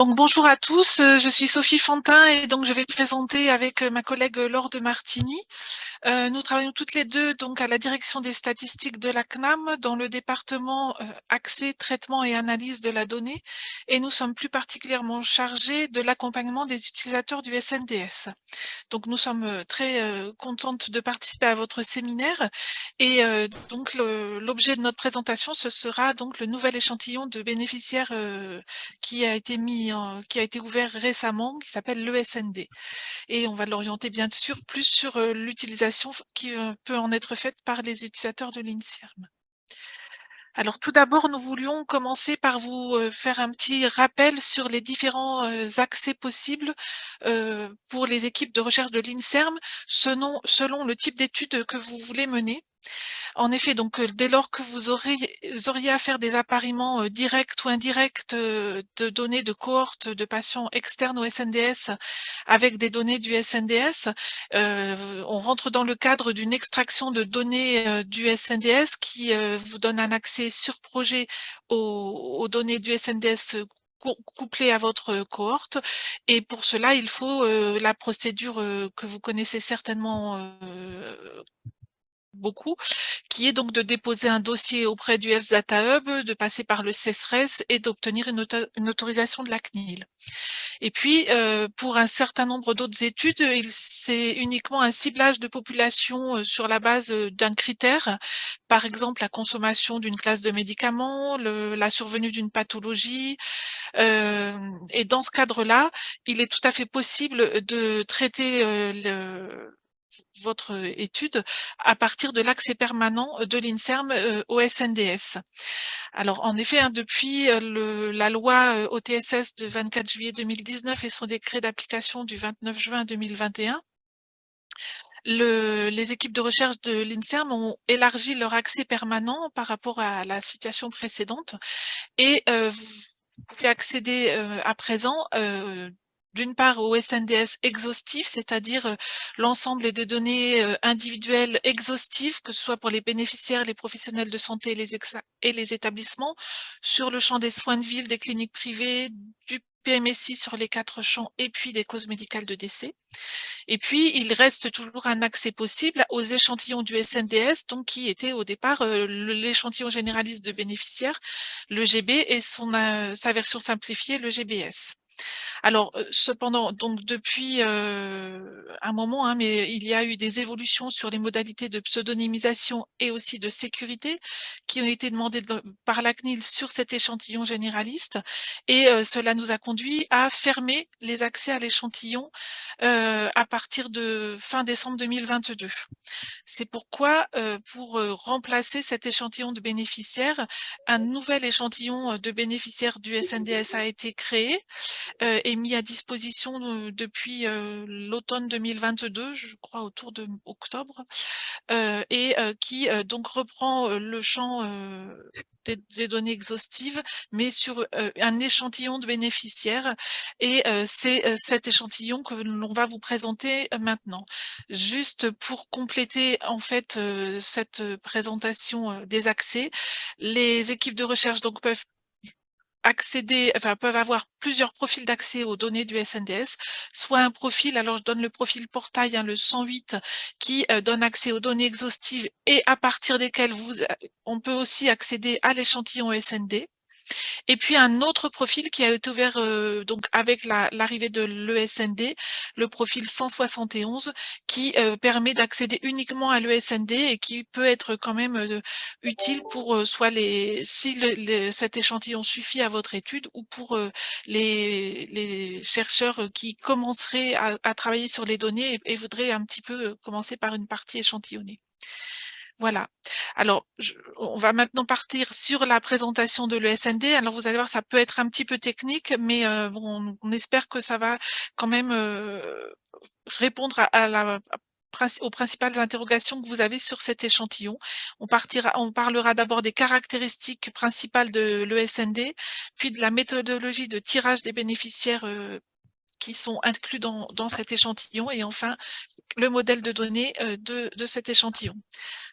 Donc bonjour à tous, je suis Sophie Fantin et donc je vais présenter avec ma collègue Laure de Martini. Nous travaillons toutes les deux donc à la direction des statistiques de la CNAM dans le département accès, traitement et analyse de la donnée et nous sommes plus particulièrement chargés de l'accompagnement des utilisateurs du SNDS. Donc nous sommes très contentes de participer à votre séminaire et donc l'objet de notre présentation ce sera donc le nouvel échantillon de bénéficiaires qui a été qui a été ouvert récemment, qui s'appelle l'ESND. Et on va l'orienter bien sûr plus sur l'utilisation qui peut en être faite par les utilisateurs de l'INSERM. Alors tout d'abord, nous voulions commencer par vous faire un petit rappel sur les différents accès possibles pour les équipes de recherche de l'INSERM selon le type d'études que vous voulez mener. En effet, donc dès lors que vous auriez à faire des appariements directs ou indirects de données de cohortes de patients externes au SNDS avec des données du SNDS, on rentre dans le cadre d'une extraction de données du SNDS qui vous donne un accès sur projet aux données du SNDS couplé à votre cohorte. Et pour cela, il faut la procédure que vous connaissez certainement beaucoup, qui est donc de déposer un dossier auprès du Health Data Hub, de passer par le CESRES et d'obtenir une autorisation de la CNIL. Et puis, pour un certain nombre d'autres études, c'est uniquement un ciblage de population sur la base d'un critère, par exemple la consommation d'une classe de médicaments, la survenue d'une pathologie. Et dans ce cadre-là, il est tout à fait possible de traiter votre étude à partir de l'accès permanent de l'INSERM au SNDS. Alors en effet, depuis la loi OTSS de 24 juillet 2019 et son décret d'application du 29 juin 2021, les équipes de recherche de l'INSERM ont élargi leur accès permanent par rapport à la situation précédente et vous pouvez accéder à présent d'une part au SNDS exhaustif, c'est-à-dire l'ensemble des données individuelles exhaustives, que ce soit pour les bénéficiaires, les professionnels de santé et les établissements, sur le champ des soins de ville, des cliniques privées, du PMSI sur les 4 champs et puis des causes médicales de décès. Et puis, il reste toujours un accès possible aux échantillons du SNDS, donc qui était au départ l'échantillon généraliste de bénéficiaires, le GB, et sa version simplifiée, le GBS. Alors, cependant, donc depuis un moment, mais il y a eu des évolutions sur les modalités de pseudonymisation et aussi de sécurité qui ont été demandées par la CNIL sur cet échantillon généraliste, et cela nous a conduit à fermer les accès à l'échantillon à partir de fin décembre 2022. C'est pourquoi, pour remplacer cet échantillon de bénéficiaires, un nouvel échantillon de bénéficiaires du SNDS a été créé et mis à disposition depuis l'automne 2022, je crois autour de octobre, et qui donc reprend le champ des données exhaustives, mais sur un échantillon de bénéficiaires. Et c'est cet échantillon que l'on va vous présenter maintenant. Juste pour compléter en fait cette présentation des accès, les équipes de recherche donc peuvent avoir plusieurs profils d'accès aux données du SNDS, soit un profil, alors je donne le profil portail, le 108, qui donne accès aux données exhaustives et à partir desquelles on peut aussi accéder à l'échantillon SND. Et puis un autre profil qui a été ouvert donc avec l'arrivée de l'ESND, le profil 171, qui permet d'accéder uniquement à l'ESND et qui peut être quand même utile pour soit si cet échantillon suffit à votre étude ou pour les chercheurs qui commenceraient à travailler sur les données et voudraient un petit peu commencer par une partie échantillonnée. Voilà. Alors, on va maintenant partir sur la présentation de l'ESND. Alors, vous allez voir, ça peut être un petit peu technique, mais bon, on espère que ça va quand même répondre aux principales interrogations que vous avez sur cet échantillon. On parlera d'abord des caractéristiques principales de l'ESND, puis de la méthodologie de tirage des bénéficiaires qui sont inclus dans cet échantillon, et enfin le modèle de données de cet échantillon.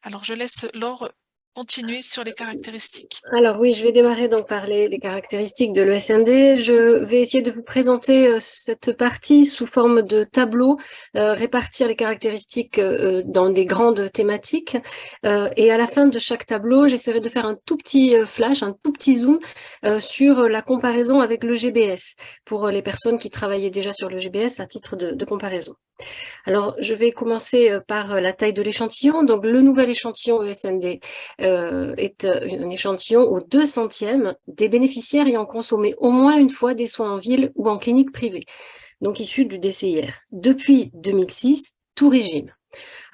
Alors, je laisse Laure continuer sur les caractéristiques. Alors oui, je vais démarrer donc par les caractéristiques de l'ESMD. Je vais essayer de vous présenter cette partie sous forme de tableau, répartir les caractéristiques dans des grandes thématiques. Et à la fin de chaque tableau, j'essaierai de faire un tout petit flash, un tout petit zoom sur la comparaison avec le GBS, pour les personnes qui travaillaient déjà sur le GBS à titre de comparaison. Alors, je vais commencer par la taille de l'échantillon. Donc, le nouvel échantillon ESND est un échantillon au 200e des bénéficiaires ayant consommé au moins une fois des soins en ville ou en clinique privée, donc issus du DCIR. Depuis 2006, tout régime.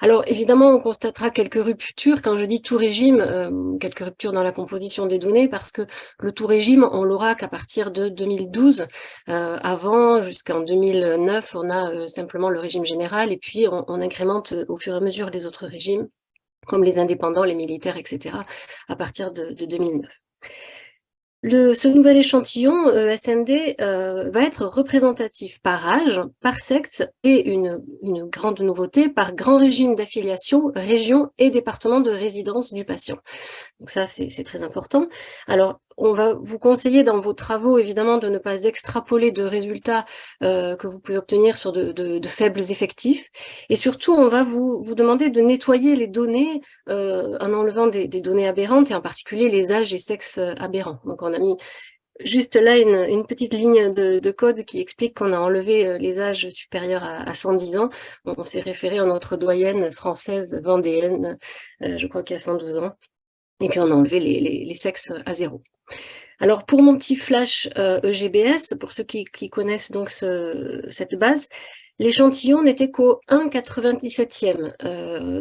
Alors, évidemment, on constatera quelques ruptures. Quand je dis tout régime, quelques ruptures dans la composition des données, parce que le tout régime, on l'aura qu'à partir de 2012. Avant, jusqu'en 2009, on a simplement le régime général, et puis on incrémente au fur et à mesure les autres régimes, comme les indépendants, les militaires, etc., à partir de 2009. Ce nouvel échantillon SMD va être représentatif par âge, par sexe et une grande nouveauté, par grand régime d'affiliation, région et département de résidence du patient. Donc ça, c'est très important. Alors, on va vous conseiller dans vos travaux, évidemment, de ne pas extrapoler de résultats que vous pouvez obtenir sur de faibles effectifs. Et surtout, on va vous demander de nettoyer les données en enlevant des données aberrantes, et en particulier les âges et sexes aberrants. Donc, on a mis juste là une petite ligne de code qui explique qu'on a enlevé les âges supérieurs à 110 ans. On s'est référé à notre doyenne française vendéenne, je crois qu'il y a 112 ans. Et puis on a enlevé les sexes à 0. Alors pour mon petit flash EGBS, pour ceux qui connaissent donc cette base, l'échantillon n'était qu'au 1,97e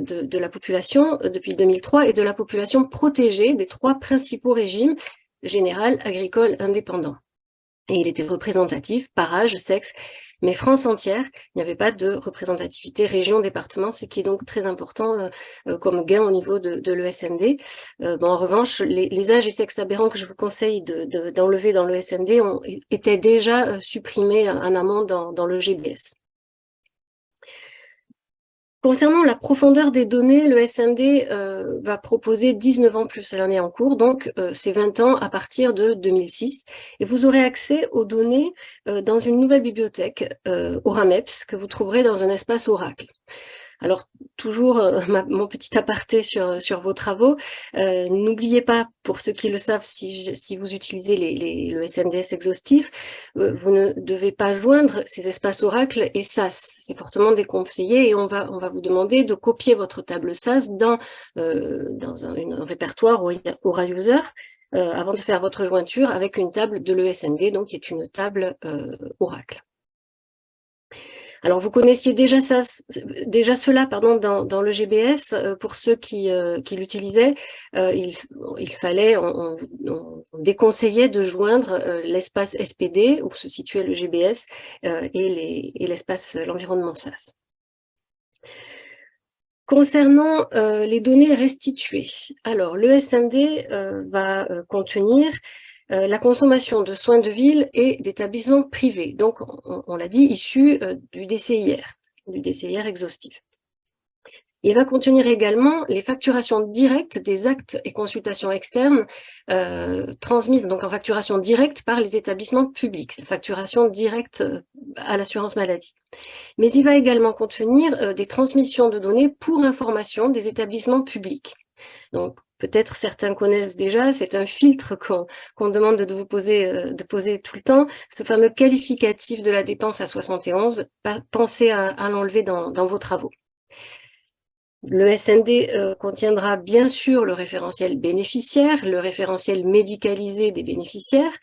de la population depuis 2003 et de la population protégée des 3 principaux régimes, général, agricole, indépendant. Et il était représentatif par âge, sexe, mais France entière, il n'y avait pas de représentativité région-département, ce qui est donc très important comme gain au niveau de l'ESND. En revanche, les âges et sexes aberrants que je vous conseille d'enlever dans l'ESND étaient déjà supprimés en amont dans le GBS. Concernant la profondeur des données, le SND va proposer 19 ans plus l'année en cours, donc c'est 20 ans à partir de 2006. Et vous aurez accès aux données dans une nouvelle bibliothèque, Orameps, que vous trouverez dans un espace Oracle. Alors, toujours mon petit aparté sur vos travaux. N'oubliez pas, pour ceux qui le savent, si vous utilisez le SNDS exhaustif, vous ne devez pas joindre ces espaces Oracle et SAS. C'est fortement déconseillé, et on va vous demander de copier votre table SAS dans un répertoire Aura User avant de faire votre jointure avec une table de l'ESND, donc qui est une table Oracle. Alors, vous connaissiez déjà cela dans le GBS. Pour ceux qui l'utilisaient, il fallait, on déconseillait de joindre l'espace SPD, où se situait le GBS, et l'espace, l'environnement SAS. Concernant les données restituées, alors le SND va contenir la consommation de soins de ville et d'établissements privés, donc on l'a dit, issus du DCIR exhaustif. Il va contenir également les facturations directes des actes et consultations externes transmises donc en facturation directe par les établissements publics, facturation directe à l'assurance maladie. Mais il va également contenir des transmissions de données pour information des établissements publics. Donc, peut-être certains connaissent déjà, c'est un filtre qu'on demande de poser tout le temps, ce fameux qualificatif de la dépense à 71, pensez à l'enlever dans vos travaux. Le SND contiendra bien sûr le référentiel bénéficiaire, le référentiel médicalisé des bénéficiaires,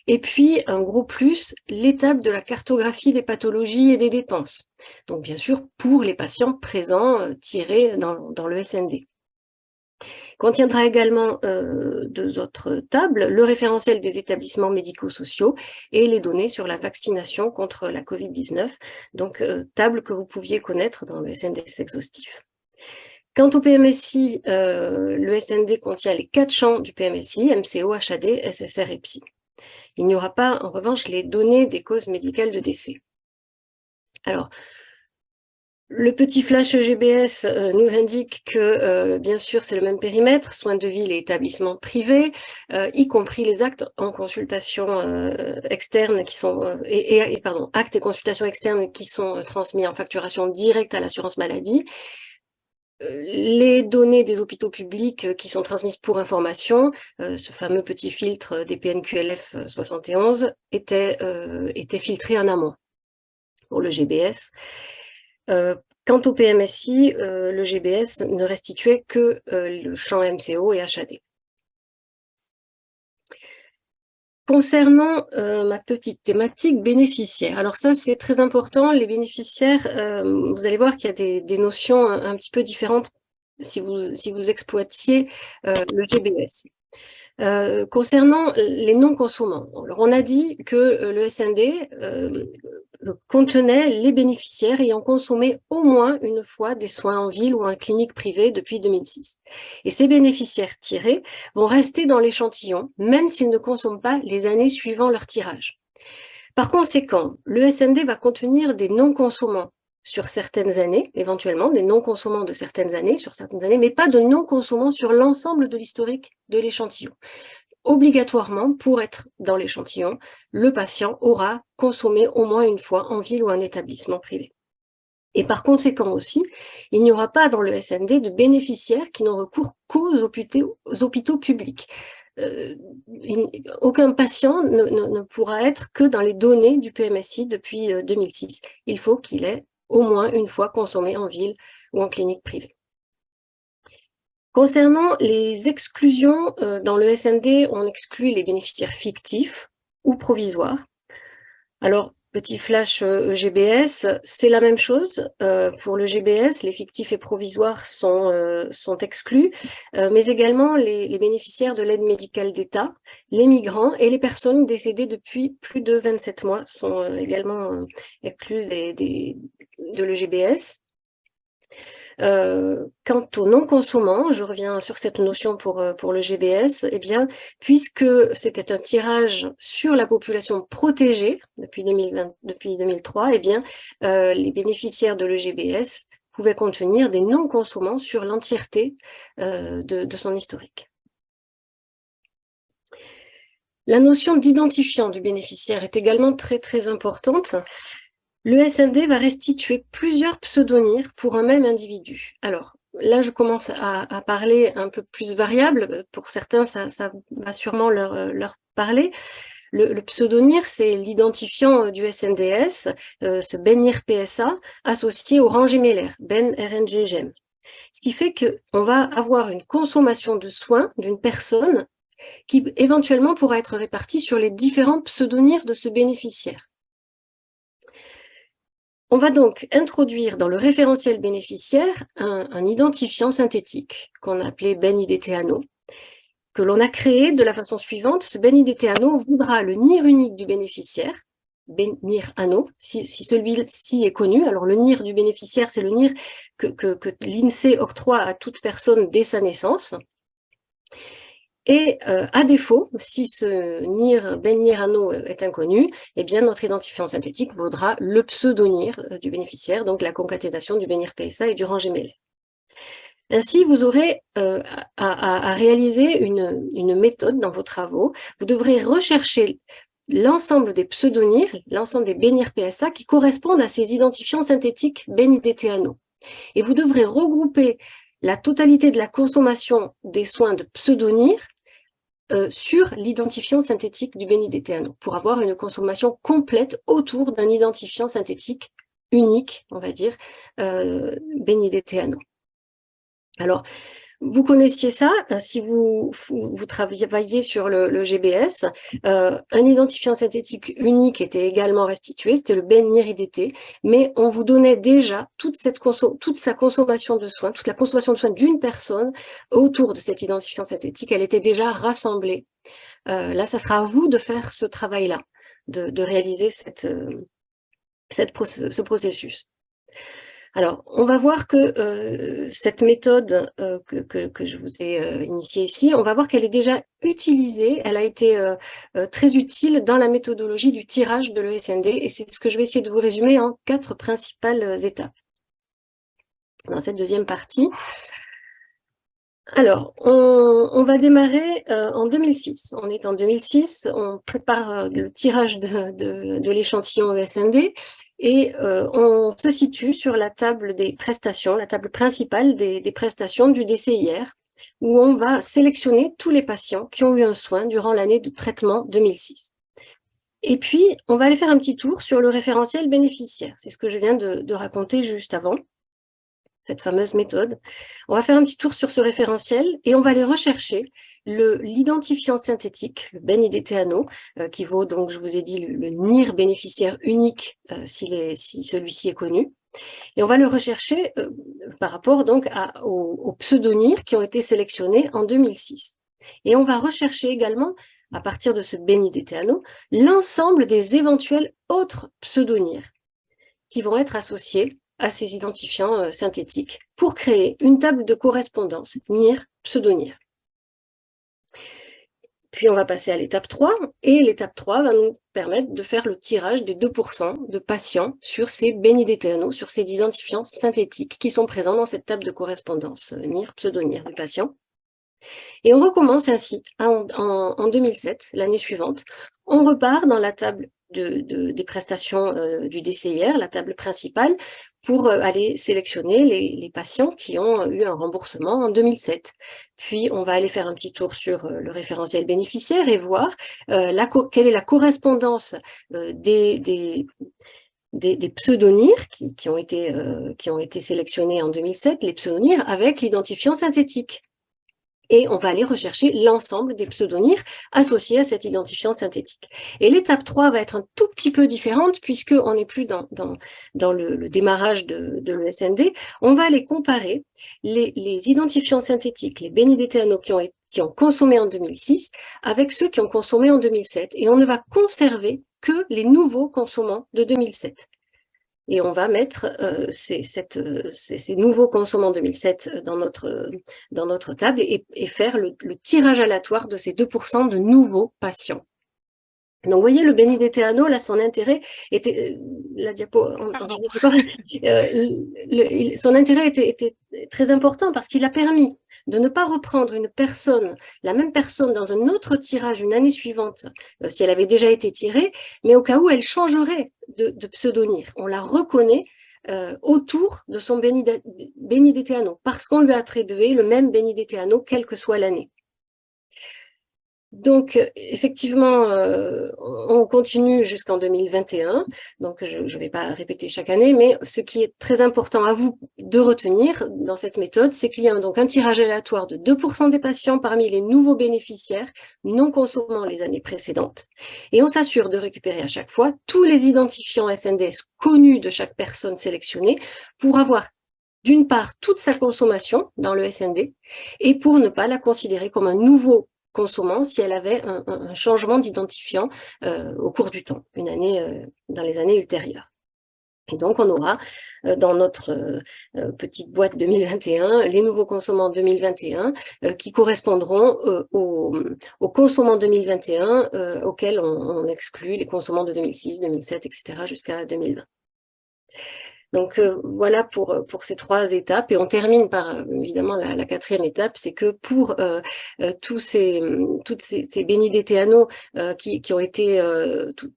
et puis un gros plus, l'étape de la cartographie des pathologies et des dépenses. Donc bien sûr pour les patients présents tirés dans le SND. Contiendra également 2 autres tables, le référentiel des établissements médico-sociaux et les données sur la vaccination contre la Covid-19, donc table que vous pouviez connaître dans le SNDS exhaustif. Quant au PMSI, le SND contient les 4 champs du PMSI, MCO, HAD, SSR et PSI. Il n'y aura pas, en revanche, les données des causes médicales de décès. Alors, Le petit flash GBS nous indique que, bien sûr, c'est le même périmètre, soins de ville et établissements privés, y compris les actes en consultation externe qui sont pardon, actes et consultations externes qui sont transmis en facturation directe à l'assurance maladie. Les données des hôpitaux publics qui sont transmises pour information, ce fameux petit filtre des PNQLF 71, était filtré en amont pour le GBS. Quant au PMSI, le GBS ne restituait que le champ MCO et HAD. Concernant ma petite thématique bénéficiaire, alors ça c'est très important, les bénéficiaires, vous allez voir qu'il y a des notions un petit peu différentes si vous exploitiez le GBS. Concernant les non-consommants, alors on a dit que le SND contenait les bénéficiaires ayant consommé au moins une fois des soins en ville ou en clinique privée depuis 2006. Et ces bénéficiaires tirés vont rester dans l'échantillon, même s'ils ne consomment pas les années suivant leur tirage. Par conséquent, le SND va contenir des non-consommants sur certaines années, éventuellement des non-consommants de certaines années, sur certaines années, mais pas de non-consommants sur l'ensemble de l'historique de l'échantillon. Obligatoirement, pour être dans l'échantillon, le patient aura consommé au moins une fois en ville ou en établissement privé. Et par conséquent aussi, il n'y aura pas dans le SND de bénéficiaires qui n'ont recours qu'aux hôpitaux publics. Aucun patient ne pourra être que dans les données du PMSI depuis 2006. Il faut qu'il ait au moins une fois consommé en ville ou en clinique privée. Concernant les exclusions, dans le SND, on exclut les bénéficiaires fictifs ou provisoires. Alors, petit flash GBS, c'est la même chose. Pour le GBS, les fictifs et provisoires sont exclus, mais également les bénéficiaires de l'aide médicale d'État, les migrants et les personnes décédées depuis plus de 27 mois sont également exclus de l'EGBS. Quant aux non-consommants, je reviens sur cette notion pour le GBS, eh bien, puisque c'était un tirage sur la population protégée depuis 2003, eh bien, les bénéficiaires de l'EGBS pouvaient contenir des non-consommants sur l'entièreté de son historique. La notion d'identifiant du bénéficiaire est également très très importante. Le SND va restituer plusieurs pseudonymes pour un même individu. Alors, là, je commence à parler un peu plus variable. Pour certains, ça va sûrement leur parler. Le pseudonyme, c'est l'identifiant du SNDS, ce BENIR PSA, associé au rang gémellaire, BEN RNG GEM. Ce qui fait qu'on va avoir une consommation de soins d'une personne qui éventuellement pourra être répartie sur les différents pseudonymes de ce bénéficiaire. On va donc introduire dans le référentiel bénéficiaire un identifiant synthétique qu'on a appelé BEN-IDT-ANO, que l'on a créé de la façon suivante. Ce BEN-IDT-ANO voudra le NIR unique du bénéficiaire, BEN-NIR-ANO, si celui-ci est connu. Alors le NIR du bénéficiaire, c'est le NIR que l'INSEE octroie à toute personne dès sa naissance. Et à défaut, si ce NIR, BEN-NIR-ANO est inconnu, eh bien notre identifiant synthétique vaudra le pseudo-NIR du bénéficiaire, donc la concaténation du BENIR PSA et du rang GML. Ainsi, vous aurez à réaliser une méthode dans vos travaux. Vous devrez rechercher l'ensemble des pseudonymes, l'ensemble des BENIR PSA qui correspondent à ces identifiants synthétiques BEN-IDT-ANO. Et vous devrez regrouper la totalité de la consommation des soins de pseudonymes sur l'identifiant synthétique du BEN-IDT-ANO pour avoir une consommation complète autour d'un identifiant synthétique unique, on va dire, BEN-IDT-ANO. Alors, vous connaissiez ça, si vous travaillez sur le GBS, un identifiant synthétique unique était également restitué, c'était le BEN-NIR-IDT, mais on vous donnait déjà toute sa consommation de soins, toute la consommation de soins d'une personne autour de cet identifiant synthétique, elle était déjà rassemblée. Là, ça sera à vous de faire ce travail-là, de réaliser ce processus. Alors, on va voir que cette méthode que je vous ai initiée ici, on va voir qu'elle est déjà utilisée, elle a été très utile dans la méthodologie du tirage de l'ESND, et c'est ce que je vais essayer de vous résumer en 4 principales étapes. dans cette deuxième partie. Alors, on va démarrer en 2006. On est en 2006, on prépare le tirage de l'échantillon ESND et on se situe sur la table des prestations, la table principale des prestations du DCIR, où on va sélectionner tous les patients qui ont eu un soin durant l'année de traitement 2006. Et puis, on va aller faire un petit tour sur le référentiel bénéficiaire. C'est ce que je viens de raconter juste avant, cette fameuse méthode. On va faire un petit tour sur ce référentiel et on va aller rechercher l'identifiant synthétique, le BenIDT-ANO, qui vaut donc, je vous ai dit, le NIR bénéficiaire unique si celui-ci est connu. Et on va le rechercher par rapport donc aux pseudonymes qui ont été sélectionnés en 2006. Et on va rechercher également, à partir de ce BenIDT-ANO, l'ensemble des éventuels autres pseudonymes qui vont être associés à ces identifiants synthétiques pour créer une table de correspondance NIR-pseudonyme. Puis on va passer à l'étape 3, et l'étape 3 va nous permettre de faire le tirage des 2% de patients sur ces BenIDT-ANO, sur ces identifiants synthétiques qui sont présents dans cette table de correspondance NIR-pseudonyme du patient. Et on recommence ainsi en 2007, l'année suivante. On repart dans la table des prestations du DCIR, la table principale, pour aller sélectionner les patients qui ont eu un remboursement en 2007. Puis, on va aller faire un petit tour sur le référentiel bénéficiaire et voir quelle est la correspondance des pseudonymes qui ont été sélectionnés en 2007, les pseudonymes avec l'identifiant synthétique. Et on va aller rechercher l'ensemble des pseudonymes associés à cet identifiant synthétique. Et l'étape 3 va être un tout petit peu différente puisqu'on n'est plus dans le démarrage de l'ESND. On va aller comparer les identifiants synthétiques, les BenIDT-ANO qui ont consommé en 2006 avec ceux qui ont consommé en 2007. Et on ne va conserver que les nouveaux consommants de 2007. Et on va mettre ces nouveaux consommants 2007 dans notre table et faire le tirage aléatoire de ces 2% de nouveaux patients. Donc, vous voyez, le BenIDT-ANO, là, son intérêt était, la diapo, son intérêt était très important parce qu'il a permis de ne pas reprendre la même personne dans un autre tirage une année suivante, si elle avait déjà été tirée, mais au cas où elle changerait de pseudonyme. On la reconnaît autour de son BenIDT-ANO parce qu'on lui a attribué le même BenIDT-ANO, quelle que soit l'année. Donc, effectivement, on continue jusqu'en 2021. Donc, je ne vais pas répéter chaque année, mais ce qui est très important à vous de retenir dans cette méthode, c'est qu'il y a donc un tirage aléatoire de 2% des patients parmi les nouveaux bénéficiaires non consommant les années précédentes. Et on s'assure de récupérer à chaque fois tous les identifiants SNDS connus de chaque personne sélectionnée pour avoir d'une part toute sa consommation dans le SND et pour ne pas la considérer comme un nouveau consommant si elle avait un changement d'identifiant au cours du temps, dans les années ultérieures. Et donc, on aura dans notre petite boîte 2021 les nouveaux consommants 2021 qui correspondront aux consommants 2021 auxquels on exclut les consommants de 2006, 2007, etc. jusqu'à 2020. Donc voilà pour ces 3 étapes et on termine par évidemment la 4e étape, c'est que pour toutes ces BenIDT-ANO qui ont été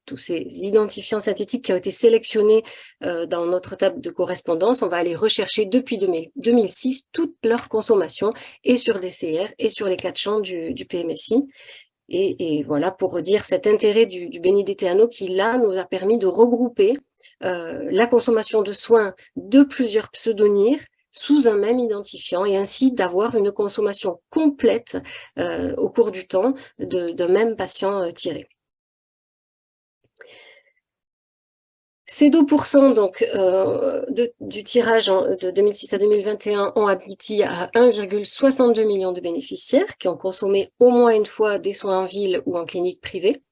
tous ces identifiants synthétiques qui ont été sélectionnés dans notre table de correspondance, on va aller rechercher depuis 2006 toute leur consommation et sur DCR et sur les 4 champs du PMSI. Et voilà pour redire cet intérêt du BenIDT-ANO qui là nous a permis de regrouper la consommation de soins de plusieurs pseudonymes sous un même identifiant et ainsi d'avoir une consommation complète au cours du temps d'un même patient tiré. Ces 2% donc, du tirage de 2006 à 2021 ont abouti à 1,62 million de bénéficiaires qui ont consommé au moins une fois des soins en ville ou en clinique privée.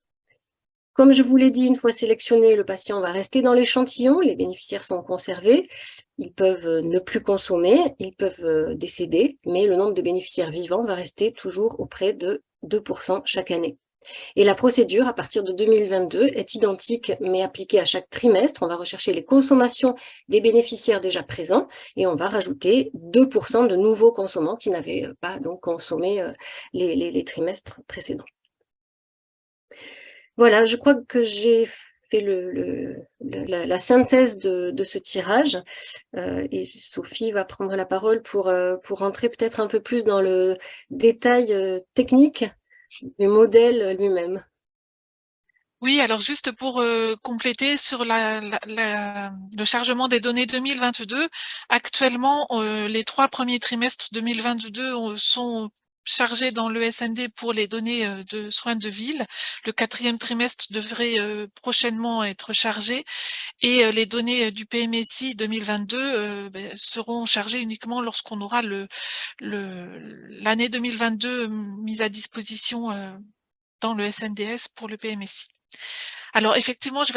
Comme je vous l'ai dit, une fois sélectionné, le patient va rester dans l'échantillon, les bénéficiaires sont conservés, ils peuvent ne plus consommer, ils peuvent décéder, mais le nombre de bénéficiaires vivants va rester toujours auprès de 2% chaque année. Et la procédure, à partir de 2022, est identique, mais appliquée à chaque trimestre. On va rechercher les consommations des bénéficiaires déjà présents et on va rajouter 2% de nouveaux consommants qui n'avaient pas donc consommé les trimestres précédents. Voilà, je crois que j'ai fait la synthèse de ce tirage et Sophie va prendre la parole pour rentrer peut-être un peu plus dans le détail technique du modèle lui-même. Oui, alors juste pour compléter sur le chargement des données 2022, actuellement, les 3 premiers trimestres 2022 sont chargés dans le SND pour les données de soins de ville. Le 4e trimestre devrait prochainement être chargé et les données du PMSI 2022 seront chargées uniquement lorsqu'on aura l'année 2022 mise à disposition dans le SNDS pour le PMSI. Alors effectivement, je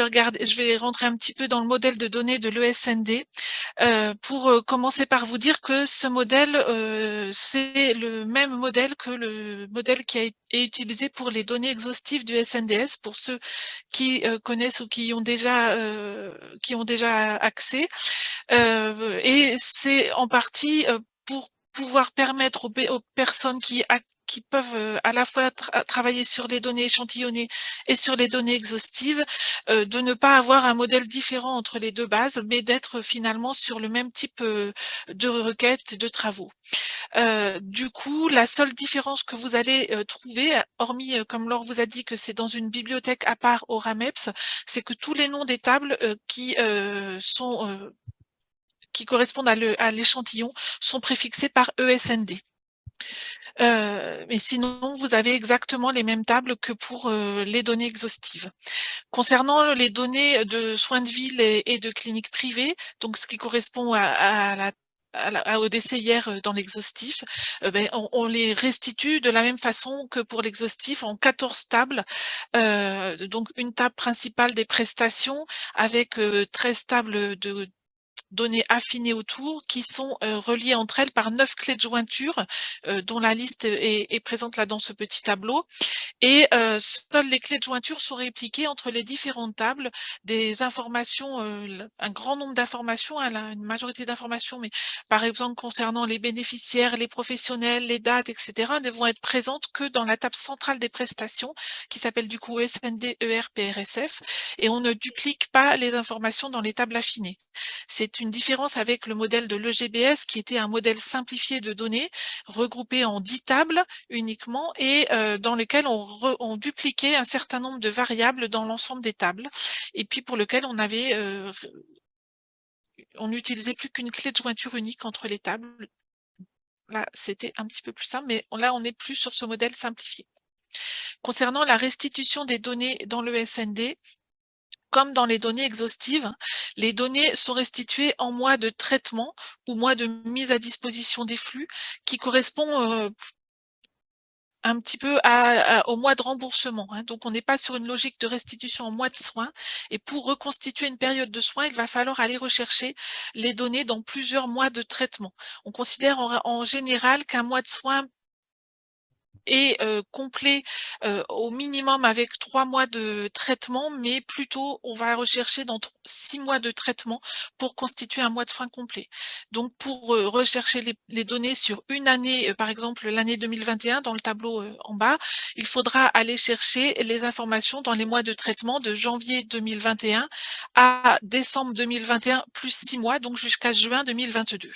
vais rentrer un petit peu dans le modèle de données de l'ESND pour commencer par vous dire que ce modèle, c'est le même modèle que le modèle est utilisé pour les données exhaustives du SNDS, pour ceux qui connaissent ou qui ont déjà accès. Et c'est en partie pour pouvoir permettre aux personnes qui peuvent à la fois travailler sur les données échantillonnées et sur les données exhaustives, de ne pas avoir un modèle différent entre les deux bases, mais d'être finalement sur le même type de requêtes, de travaux. Du coup, la seule différence que vous allez trouver, hormis, comme Laure vous a dit, que c'est dans une bibliothèque à part au RAMEPS, c'est que tous les noms des tables qui correspondent à l'échantillon sont préfixés par ESND. Mais sinon, vous avez exactement les mêmes tables que pour les données exhaustives. Concernant les données de soins de ville et de cliniques privées, donc ce qui correspond au DCIR dans l'exhaustif, on les restitue de la même façon que pour l'exhaustif en 14 tables. Donc une table principale des prestations avec 13 tables de données affinées autour qui sont reliées entre elles par 9 clés de jointure dont la liste est présente là dans ce petit tableau. Et seules les clés de jointure sont répliquées entre les différentes tables. Des informations, un grand nombre d'informations, une majorité d'informations, mais par exemple concernant les bénéficiaires, les professionnels, les dates, etc., ne vont être présentes que dans la table centrale des prestations, qui s'appelle du coup SND, ER, PRSF, et on ne duplique pas les informations dans les tables affinées. C'est une différence avec le modèle de l'EGBS, qui était un modèle simplifié de données, regroupé en 10 tables uniquement, et dans lesquelles on dupliquait un certain nombre de variables dans l'ensemble des tables, et puis pour lequel on n'utilisait plus qu'une clé de jointure unique entre les tables. Là, c'était un petit peu plus simple, mais là, on n'est plus sur ce modèle simplifié. Concernant la restitution des données dans le SND, comme dans les données exhaustives, les données sont restituées en mois de traitement ou mois de mise à disposition des flux, qui correspond un petit peu au mois de remboursement. Donc, on n'est pas sur une logique de restitution en mois de soins. Et pour reconstituer une période de soins, il va falloir aller rechercher les données dans plusieurs mois de traitement. On considère en général qu'un mois de soins est complet au minimum avec 3 mois de traitement, mais plutôt on va rechercher dans 6 mois de traitement pour constituer un mois de soins complet. Donc pour rechercher les données sur une année, par exemple l'année 2021 dans le tableau en bas, il faudra aller chercher les informations dans les mois de traitement de janvier 2021 à décembre 2021 plus 6 mois, donc jusqu'à juin 2022.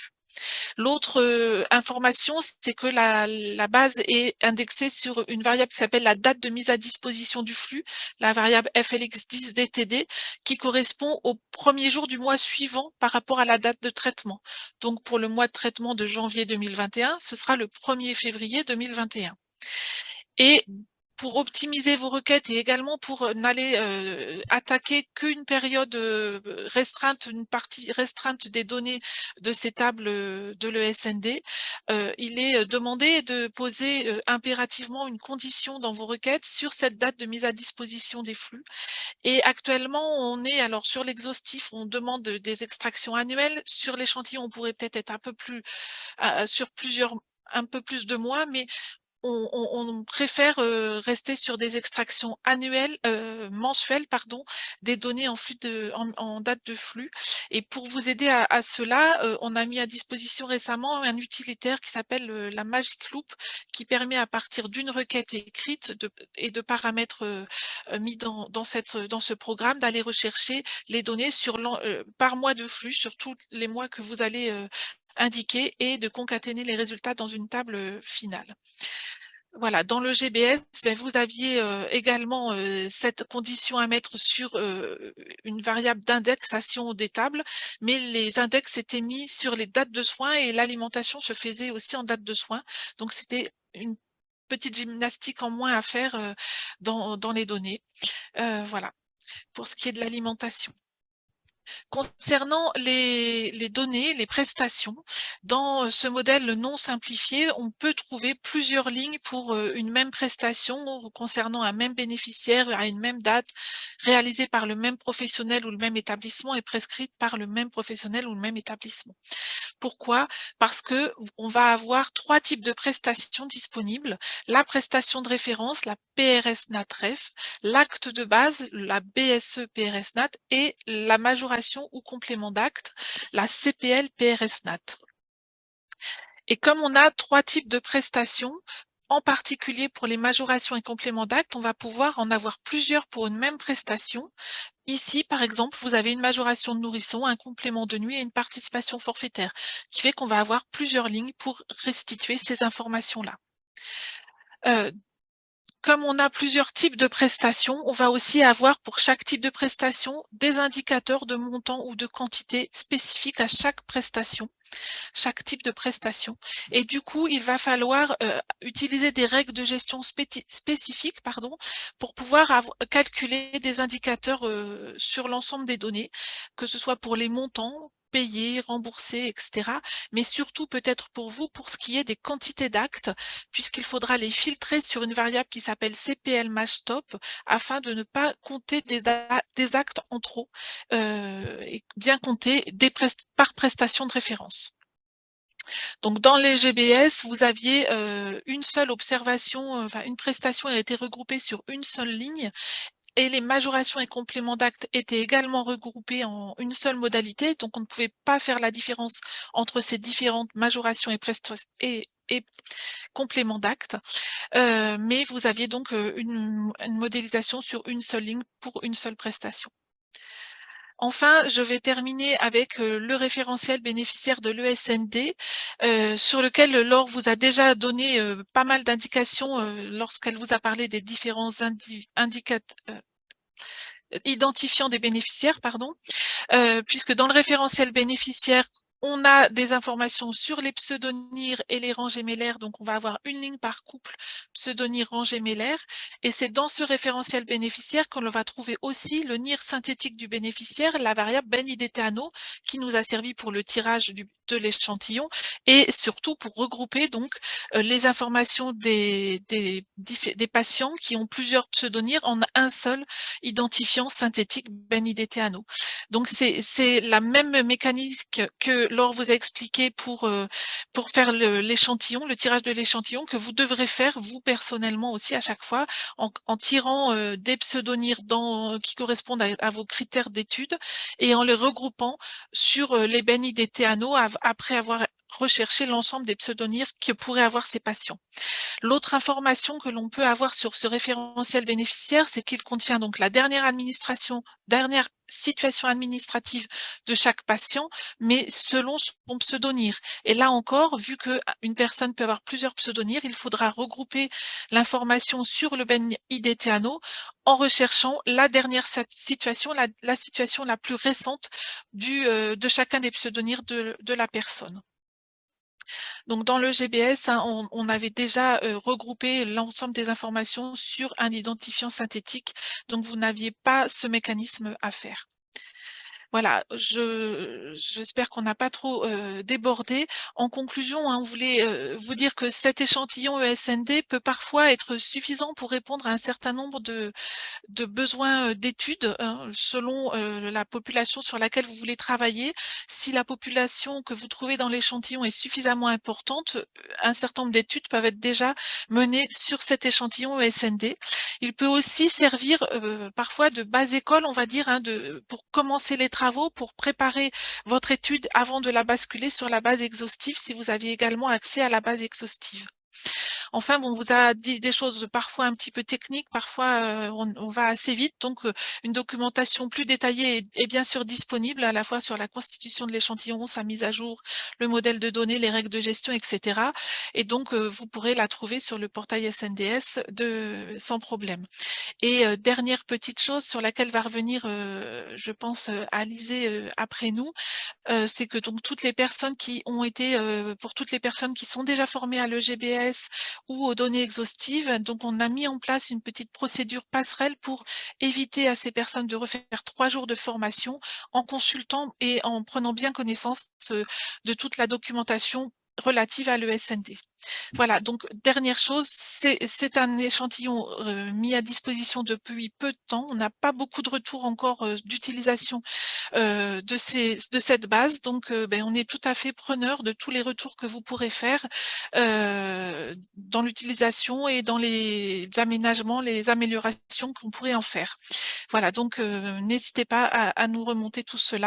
L'autre information, c'est que la base est indexée sur une variable qui s'appelle la date de mise à disposition du flux, la variable FLX10DTD, qui correspond au premier jour du mois suivant par rapport à la date de traitement. Donc pour le mois de traitement de janvier 2021, ce sera le 1er février 2021. Et pour optimiser vos requêtes et également pour n'aller attaquer qu'une période restreinte, une partie restreinte des données de ces tables de l'ESND, il est demandé de poser impérativement une condition dans vos requêtes sur cette date de mise à disposition des flux. Et actuellement, on est alors sur l'exhaustif, on demande des extractions annuelles. Sur l'échantillon, on pourrait peut-être être un peu plus sur un peu plus de mois, mais on préfère rester sur des extractions mensuelles, pardon, des données en date de flux. Et pour vous aider à cela, on a mis à disposition récemment un utilitaire qui s'appelle la Magic Loop, qui permet à partir d'une requête écrite et de paramètres mis dans ce programme d'aller rechercher les données par mois de flux sur tous les mois que vous allez indiquer et de concaténer les résultats dans une table finale. Voilà, dans le GBS, vous aviez également cette condition à mettre sur une variable d'indexation des tables, mais les index étaient mis sur les dates de soins et l'alimentation se faisait aussi en date de soins. Donc c'était une petite gymnastique en moins à faire dans les données. Voilà, pour ce qui est de l'alimentation. Concernant les données, les prestations, dans ce modèle non simplifié, on peut trouver plusieurs lignes pour une même prestation concernant un même bénéficiaire à une même date, réalisée par le même professionnel ou le même établissement et prescrite par le même professionnel ou le même établissement. Pourquoi? Parce que on va avoir 3 types de prestations disponibles. La prestation de référence, la PRS-NAT-REF, l'acte de base, la BSE-PRS-NAT et la majoration ou complément d'acte, la CPL-PRS-NAT. Et comme on a 3 types de prestations, en particulier pour les majorations et compléments d'acte, on va pouvoir en avoir plusieurs pour une même prestation. Ici, par exemple, vous avez une majoration de nourrisson, un complément de nuit et une participation forfaitaire, qui fait qu'on va avoir plusieurs lignes pour restituer ces informations-là. Comme on a plusieurs types de prestations, on va aussi avoir pour chaque type de prestation des indicateurs de montant ou de quantité spécifiques à chaque prestation, chaque type de prestation. Et du coup, il va falloir utiliser des règles de gestion spécifiques pour pouvoir calculer des indicateurs sur l'ensemble des données, que ce soit pour les montants, payés, remboursés, etc. Mais surtout peut-être pour vous, pour ce qui est des quantités d'actes, puisqu'il faudra les filtrer sur une variable qui s'appelle CPL match-top afin de ne pas compter des actes en trop et bien compter par prestation de référence. Donc dans les GBS, vous aviez une seule observation, enfin une prestation a été regroupée sur une seule ligne et les majorations et compléments d'actes étaient également regroupés en une seule modalité, donc on ne pouvait pas faire la différence entre ces différentes majorations et compléments d'actes, mais vous aviez donc une modélisation sur une seule ligne pour une seule prestation. Enfin, je vais terminer avec le référentiel bénéficiaire de l'ESND, sur lequel Laure vous a déjà donné pas mal d'indications lorsqu'elle vous a parlé des différents identifiants des bénéficiaires, puisque dans le référentiel bénéficiaire, on a des informations sur les pseudonymes et les rangs gemellaires, donc on va avoir une ligne par couple pseudonyme rang gemellaire, et c'est dans ce référentiel bénéficiaire qu'on va trouver aussi le NIR synthétique du bénéficiaire, la variable Ben-IDTANO, qui nous a servi pour le tirage de l'échantillon, et surtout pour regrouper donc les informations des patients qui ont plusieurs pseudonymes en un seul identifiant synthétique Ben-IDTANO. Donc c'est la même mécanique que Laure vous a expliqué pour faire l'échantillon, le tirage de l'échantillon, que vous devrez faire vous personnellement aussi à chaque fois en tirant des pseudonymes qui correspondent à vos critères d'étude et en les regroupant sur les Ben-IDTANO après avoir recherché l'ensemble des pseudonymes que pourraient avoir ces patients. L'autre information que l'on peut avoir sur ce référentiel bénéficiaire, c'est qu'il contient donc la dernière situation administrative de chaque patient, mais selon son pseudonyme. Et là encore, vu qu'une personne peut avoir plusieurs pseudonymes, il faudra regrouper l'information sur le Ben-IDTANO en recherchant la dernière situation, la situation la plus récente de chacun des pseudonymes de la personne. Donc dans le GBS, on avait déjà regroupé l'ensemble des informations sur un identifiant synthétique, donc vous n'aviez pas ce mécanisme à faire. Voilà, j'espère qu'on n'a pas trop, débordé. En conclusion, hein, on voulait, vous dire que cet échantillon ESND peut parfois être suffisant pour répondre à un certain nombre de besoins, d'études, hein, selon, la population sur laquelle vous voulez travailler. Si la population que vous trouvez dans l'échantillon est suffisamment importante, un certain nombre d'études peuvent être déjà menées sur cet échantillon ESND. Il peut aussi servir, parfois de base école, on va dire, hein, pour commencer les travaux, pour préparer votre étude avant de la basculer sur la base exhaustive, si vous aviez également accès à la base exhaustive. Enfin, bon, on vous a dit des choses parfois un petit peu techniques, parfois on va assez vite, donc une documentation plus détaillée est bien sûr disponible, à la fois sur la constitution de l'échantillon, sa mise à jour, le modèle de données, les règles de gestion, etc. Et donc, vous pourrez la trouver sur le portail SNDS sans problème. Et dernière petite chose sur laquelle va revenir, je pense, Alizé après nous, c'est que donc toutes les personnes qui ont été, pour toutes les personnes qui sont déjà formées à l'EGBS ou aux données exhaustives, donc on a mis en place une petite procédure passerelle pour éviter à ces personnes de refaire 3 jours de formation en consultant et en prenant bien connaissance, de toute la documentation relative à l'ESND. Voilà, donc dernière chose, c'est un échantillon, mis à disposition depuis peu de temps. On n'a pas beaucoup de retours encore, d'utilisation, de cette base. Donc, on est tout à fait preneur de tous les retours que vous pourrez faire, dans l'utilisation et dans les aménagements, les améliorations qu'on pourrait en faire. Voilà, donc n'hésitez pas à nous remonter tout cela.